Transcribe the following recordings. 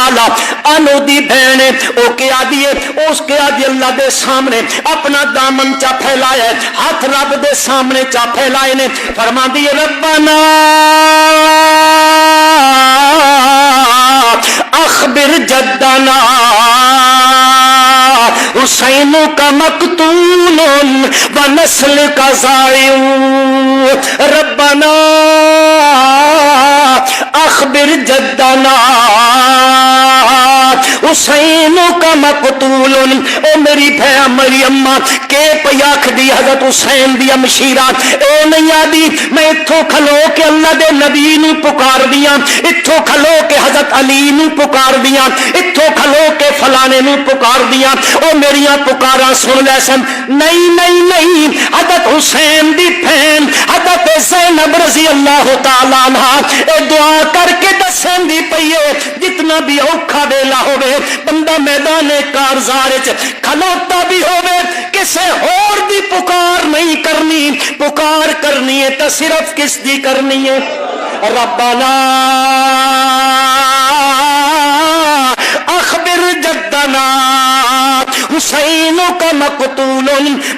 تعالی عنہ دی بہن او کیا دیے اس کیا دی اللہ دے سامنے اپنا دامن چا پھیلایا ہے ہاتھ رب دے سامنے چا پھیلائے نے فرما دی ربنا اخبر جدنا حسین کا مقتول و نسل کا ضائع ربنا اخبر جدنا حسین کا مقتول او میری بھیا میری اماں کے پیاکھ دی حضرت حسین دی مشیرہ اے نہیں آدی میں اتھوں کھلو کے اللہ دے نبی نو پکار دیاں اتھوں کھلو کے حضرت علی نو پکار دیاں اتھوں کھلو کے فلانے نو پکار دیاں او میریاں پکاراں سن لے سن نہیں نہیں نہیں حضرت حسین دی بہن حضرت زینب رضی اللہ تعالی عنہ اے دعا کر کے دسن دی پئیے جتنا بھی اوکھا ویلا ہوے بندہ میدان کارزار وچ کھلوتا بھی ہوے کسے اور دی پکار نہیں کرنی پکار کرنی ہے تو صرف کس دی کرنی ہے ربنا اخبر جدنا حسین کا مقتول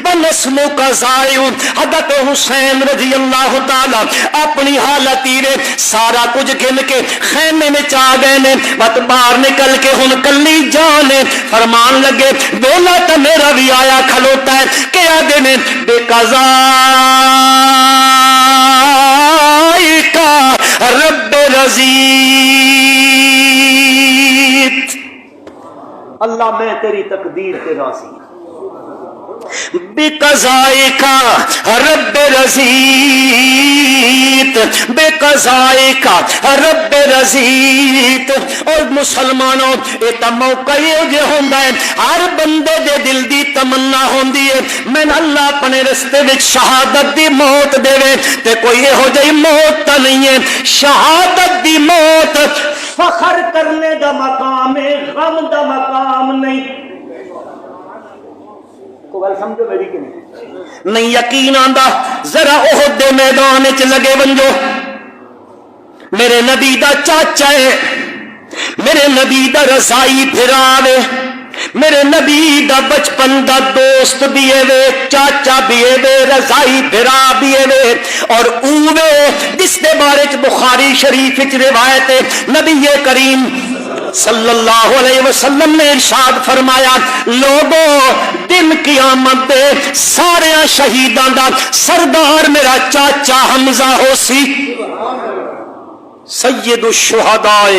بنسل کا ضائع حضرت حسین رضی اللہ تعالی اپنی حالت ہی سارا کچھ گن کے خیمے میں چاہ گئے نے بت باہر نکل کے ہن کلی جان فرمان لگے بولا تو میرا بھی آیا کھلوتا ہے کیا دن بے قضا کا رب رضیت اللہ میں تیری تقدیر کے راضی بقضائے کا رب رضیت بقضائے کا رب رضیت اور مسلمانوں یہ موقع یہ ہوندا ہے ہر بندے دے دل دی تمنا ہوندی ہے میں اللہ اپنے رستے وچ شہادت دی موت دے تے کوئی ہو جائی موت تا نہیں ہے شہادت دی موت فخر کرنے دا مقام ہے غم دا مقام نہیں کو گل سمجھو میری کہ نہیں یقین آندا ذرا احد دے میدان وچ لگے ونجو میرے نبی دا چاچا ہے میرے نبی دا رضائی بھرا ہے میرے نبی دا بچپن دا دوست بھی ہے چاچا بھی ہے رضائی بھرا بھی ہے اور اوے جس دے بارے بخاری شریف وچ روایت ہے نبی کریم صلی اللہ علیہ وسلم نے ارشاد فرمایا لوگوں دن قیامت دے سارے شہیداں دا سردار میرا چاچا حمزہ ہو سی سید الشہداء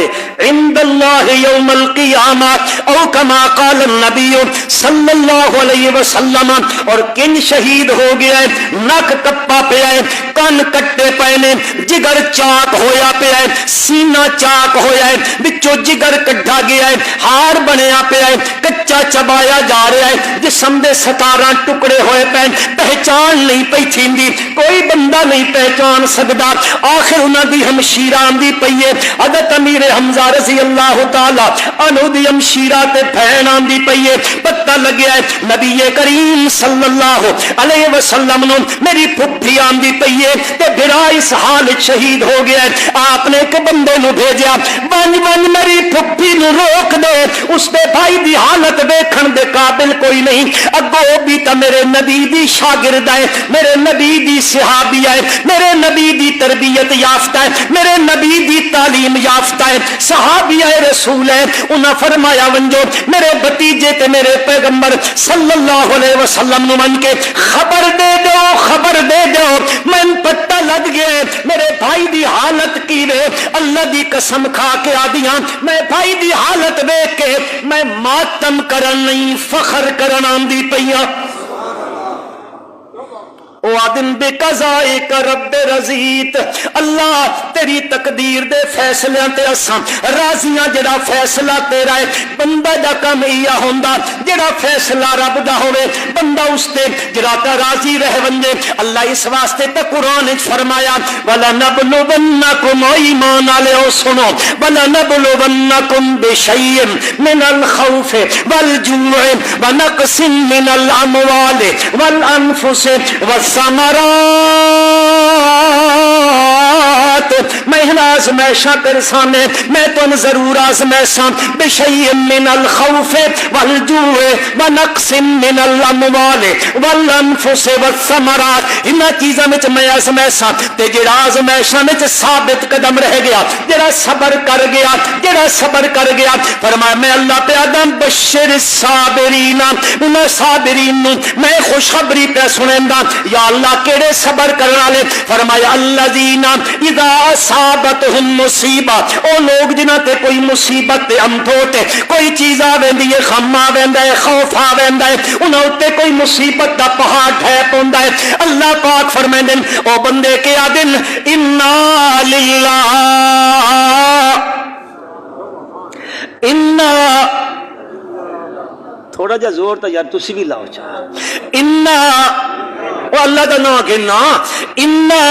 عند اللہ یوم القیامہ او کما قال النبی صلی اللہ علیہ وسلم اور کن شہید ہو گیا ہے نک کپا پیا ہے کن کٹے پے نے جگر چاک ہویا پیا ہے سینہ چاک ہویا ہے بچوں جگر کڈھا گیا ہے ہار بنیا پیا ہے کچا چبایا جا رہا ہے جسم دے 17 ٹکڑے ہوئے پے پہچان نہیں پئی تھیندی کوئی بندہ نہیں پہچان سکدا آخر انہاں دی ہمشیرہ دی پئیے حضرت امیر حمزہ رضی اللہ تعالی عنہ دی ہمشیرہ تے بہن آندی پئیے پتہ لگیا ہے نبی کریم صلی اللہ علیہ وسلم نو میری پھپھی آندی پئیے تے بھرا اس حال شہید ہو گیا ہے آپ نے ایک بندے نو بھیجیا ون میری پھپھی نو روک دے اس دے بھائی دی حالت دیکھن دے قابل کوئی نہیں اگو بھی تا میرے نبی دی شاگرد ہے میرے نبی دی صحابی ہے میرے نبی دی تربیت یافتہ ہے میرے نبی دی تعلیم یافتہ ہے صحابیہ رسول ہے انہاں فرمایا ونجو میرے بھتیجے تے میرے پیغمبر صلی اللہ علیہ وسلم نو من کے خبر دے دو من پتہ لگ گیا میرے بھائی دی حالت کی وے اللہ دی قسم کھا کے آدیاں میں بھائی دی حالت دیکھ کے میں ماتم کرن نہیں فخر کرن آندی پیاں او آدم بے قضائے کا رب رضیت اللہ تیری تقدیر دے فیصلیاں تے اساں راضیاں جڑا فیصلہ تیرا ہے بندہ دا کم ایا ہوندا جڑا فیصلہ رب دا ہوے بندہ اس تے جڑا تے راضی رہ ونجے اللہ اس واسطے تے قرآن وچ فرمایا ولا نبلونکم ایمان والو سنو ولا نبلونکم بشیء من الخوف والجوع ونقص من الاموال والانفس والثمرات الحیات میں آزمائشاں کرسانے میں تو ضرور آزمائشاں بشیء من الخوف والجوع ونقص من الاموال والانفس والثمرات ان چیزاں وچ میں آزمائشاں تے جڑا آزمائشاں وچ ثابت قدم رہ گیا جڑا صبر کر گیا جڑا صبر کر گیا فرمایا میں اللہ پہ آدم بشر الصابرین ان صابرین میں خوشخبری پہ سنیندا یا اللہ کیڑے صبر کرنے والے فرمایا الذین اذا اصابتهم مصیبہ او لوگ جنہاں تے کوئی مصیبت تے امتھوٹ کوئی چیز آویندی ہے غم آویندا ہے خوف آویندا ہے انہاں تے کوئی مصیبت دا پہاڑ ڈھہ پوندا ہے اللہ پاک فرمائندے او بندے کے آدن انا للہ انا تھوڑا جا زور تا یار تسی بھی لاؤ چاہ انا او اللہ دا نام کہنا انا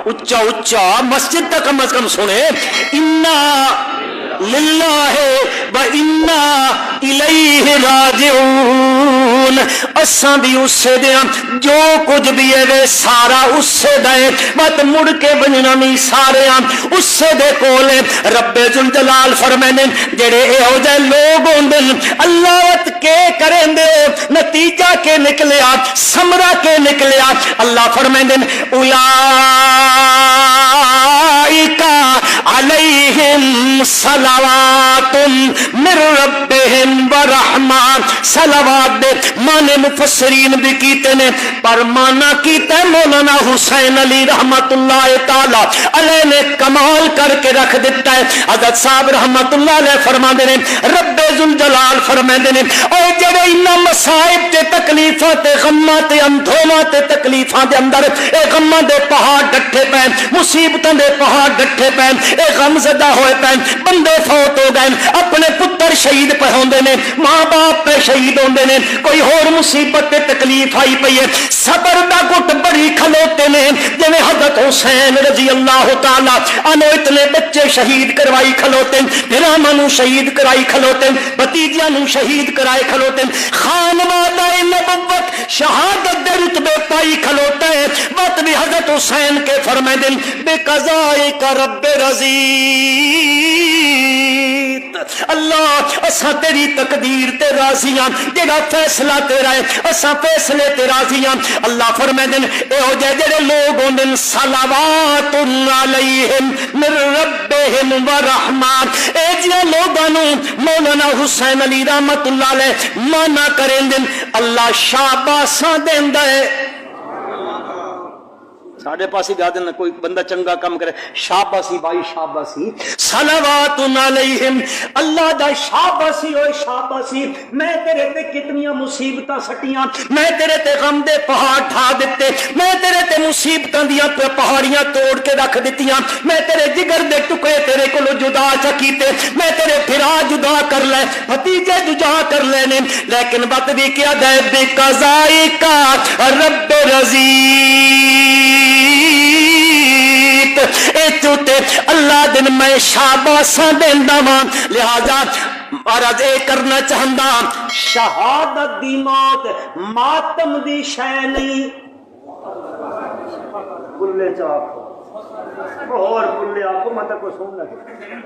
اچھا اچھا مسجد تک کم از کم سنے انا للہ و انا الیہ راجعون اساں بھی اس سے دیاں جو کچھ بھی ہے سارا اس سے دے مت مڑ کے بننا نہیں سارے اس سے دے کولے رب ذوالجلال فرمانے جڑے اے ہو جائے لوگ ہوندے اللہ وت کے کریں دے نتیجہ کے نکلیا ثمرہ کے نکلیا اللہ فرمانے اولئک علیہم صلوات من ربہم ورحمۃ صلوات دے مانے مفسرین بھی کیتے نے پر مانا کیتے مولانا حسین علی رحمت اللہ تعالی علیہ نے کمال کر کے رکھ دیتا ہے حضرت صاحب رحمت اللہ علیہ فرما دے رب ذوالجلال فرما دے اے جڑے انہاں مصائب تے تکلیفاں تے غماں تے اندھوماں تے تکلیفاں دے اندر اے غماں دے پہاڑ ڈٹھے پے مصیبتاں دے پہاڑ ڈٹھے پے اے غم زدہ ہوئے پے بندے فوت ہو گئے اپنے پتر شہید پہ ہوندے نے ماں باپ پہ شہید ہوندے نے کوئی اور مصیبت تے تکلیف آئی پئی ہے صبر دا گھٹ بڑی کھلوتے نے جویں حضرت حسین رضی اللہ تعالی عنہ اتنے بچے شہید کروائی کھلوتے بھراواں نوں شہید کرائی کھلوتے بھتیجیاں نوں شہید کرائے کھلوتے خانوادہ نبوت شہادت دے رتبے پائی کھلوتے بات بھی حضرت حسین کے فرمائے دن بے قضائک رب رضیت اللہ اساں تیری تقدیر تے راضیاں جڑا فیصلہ تیرا ہے اساں فیصلے تے راضیاں اللہ فرمائے دن اے ہو جائے جڑے لوگ ہوندے صلوات علیہم من ربہم ورحمۃ اے جے لوگاں نوں مولانا حسین علی رحمت اللہ علیہ مانا کریں دن اللہ شاباشاں دیندا ہے ساڑھے پاسی گا دینا کوئی بندہ چنگا کام کرے شاباسی بھائی شاباسی صلوات علیہم اللہ دا شاباسی ہوئے شاباسی میں تیرے تے کتنیاں مصیبتاں سٹیاں میں تیرے تے غم دے پہاڑ ڈھا دیتے میں تیرے تے مصیبتاں دیاں پہاڑیاں توڑ کے رکھ دیتیاں میں تیرے جگر دے ٹکڑے تیرے کو جدا چکیتے میں تیرے پھرا جدا کر لے بھتیجے جدا کر لینے لیکن بات بھی کیا دے بے قضائی کا رب رضی اللہ دن میں شاباشاں دیندا واں لہذا عرض اے کرنا چاہندا شہادت دی موت ماتم دی شے نہیں کلے چاک اور کلے آنکھوں مت کو سن لگے